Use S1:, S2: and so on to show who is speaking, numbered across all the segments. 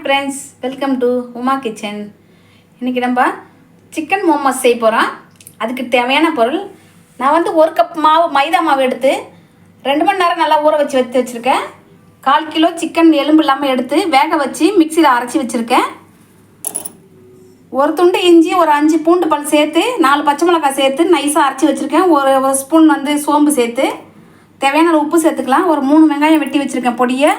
S1: Friends, welcome to Uma kitchen. இன்றைக்கி நம்ம chicken momos செய்ய போகிறோம். அதுக்கு தேவையான பொருள், நான் வந்து 1 கப் மாவு மைதா மாவு எடுத்து 2 மணி நேரம் நல்லா ஊற வச்சு வச்சுருக்கேன். 1/4 கிலோ சிக்கன் எலும்பு இல்லாமல் எடுத்து வேக வச்சு மிக்சியில் அரைச்சி வச்சுருக்கேன். 1 துண்டு இஞ்சி, ஒரு 5 பூண்டு பல் சேர்த்து 4 பச்சை மிளகாய் சேர்த்து நைஸாக அரைச்சி வச்சுருக்கேன். ஒரு ஸ்பூன் வந்து சோம்பு சேர்த்து தேவையான உப்பு சேர்த்துக்கலாம். ஒரு 3 வெங்காயம் வெட்டி வச்சுருக்கேன் பொடியை.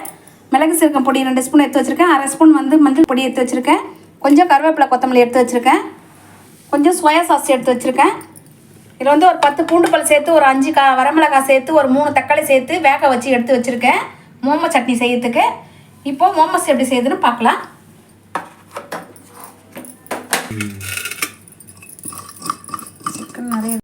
S1: மிளகு சீரகம் பொடி 2 ஸ்பூன் எடுத்து வச்சுருக்கேன். 1/2 ஸ்பூன் வந்து மஞ்சள் பொடி எடுத்து வச்சுருக்கேன். கொஞ்சம் கருவேப்பிலை கொத்தமல்லி எடுத்து வச்சுருக்கேன். கொஞ்சம் சோயா சாஸ் எடுத்து வச்சுருக்கேன். இதில் வந்து ஒரு 10 பூண்டு பல் சேர்த்து, ஒரு 5 வரமிளகாய் சேர்த்து, ஒரு 3 தக்காளி சேர்த்து வேக வச்சு எடுத்து வச்சுருக்கேன் மோமோ சட்னி செய்யறதுக்கு. இப்போது மோமோஸ் எப்படி செய்யுதுன்னு பார்க்கலாம். சிக்கன் நிறைய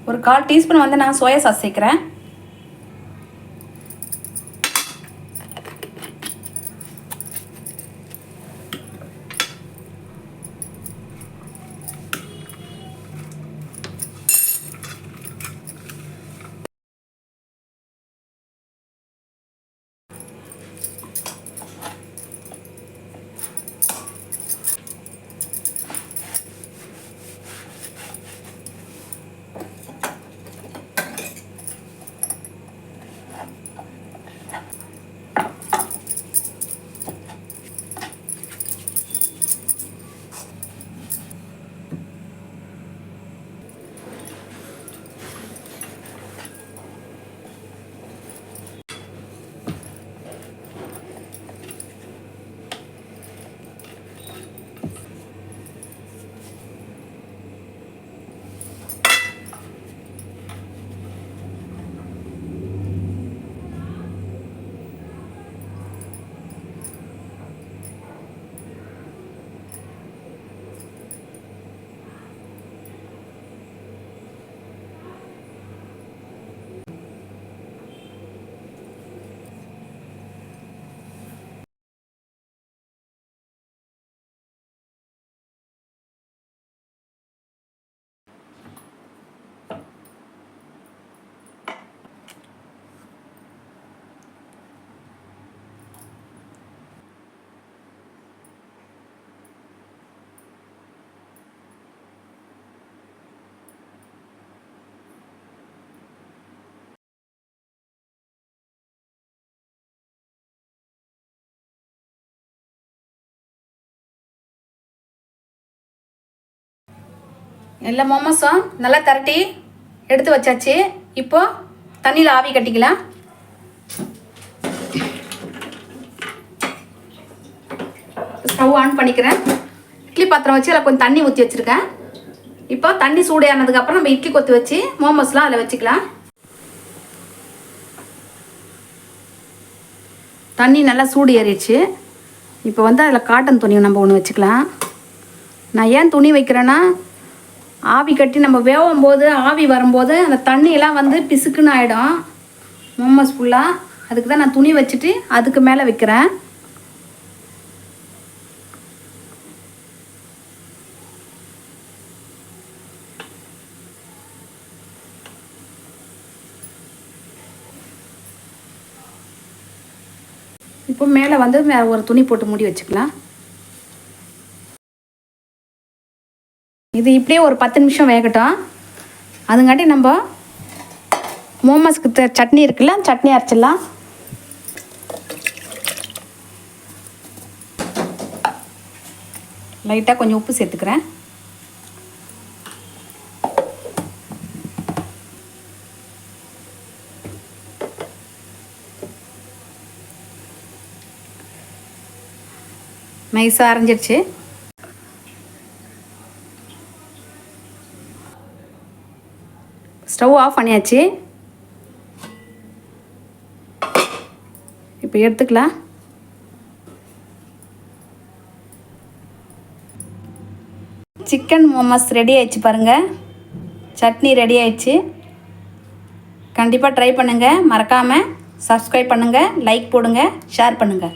S1: ஒரு 1/4 டீஸ்பூன் வந்து நான் சோயா சாஸ் சேர்க்குறேன். எல்லா மோமோஸும் நல்லா திரட்டி எடுத்து வச்சாச்சு. இப்போது தண்ணியில் ஆவி கட்டிக்கலாம். ஸ்டவ் ஆன் பண்ணிக்கிறேன். இட்லி பாத்திரம் வச்சு அதில் கொஞ்சம் தண்ணி ஊற்றி வச்சுருக்கேன். இப்போ தண்ணி சூடு ஆனதுக்கப்புறம் நம்ம இட்லி கொத்து வச்சு மோமோஸ்லாம் அதில் வச்சுக்கலாம். தண்ணி நல்லா சூடு ஏறிடுச்சு. இப்போ வந்து அதில் காட்டன் துணி நம்ம ஒன்று வச்சுக்கலாம். நான் ஏன் துணி வைக்கிறேன்னா, ஆவி கட்டி நம்ம வேகும் போது ஆவி வரும்போது அந்த தண்ணியெல்லாம் வந்து பிசுக்குன்னு ஆகிடும் மோமோஸ் ஃபுல்லாக. அதுக்கு தான் நான் துணி வச்சுட்டு அதுக்கு மேலே வைக்கிறேன். இப்போ மேலே வந்து ஒரு துணி போட்டு மூடி வச்சுக்கலாம். இது இப்படியே ஒரு 10 நிமிஷம் வேகட்டும். அதுங்காட்டி நம்ம மோமோஸ்க்கு சட்னி இருக்குல்ல, சட்னி அரைச்சிடலாம். லைட்டாக கொஞ்சம் உப்பு சேர்த்துக்கிறேன். நைஸாக அரைஞ்சிடுச்சு. ஸ்டவ் ஆஃப் பண்ணியாச்சு. இப்போ எடுத்துக்கலாம். சிக்கன் மோமோஸ் ரெடி ஆயிடுச்சு பாருங்கள். சட்னி ரெடி ஆயிடுச்சு. கண்டிப்பாக ட்ரை பண்ணுங்கள். மறக்காமல் சப்ஸ்கிரைப் பண்ணுங்கள், லைக் போடுங்க, ஷேர் பண்ணுங்கள்.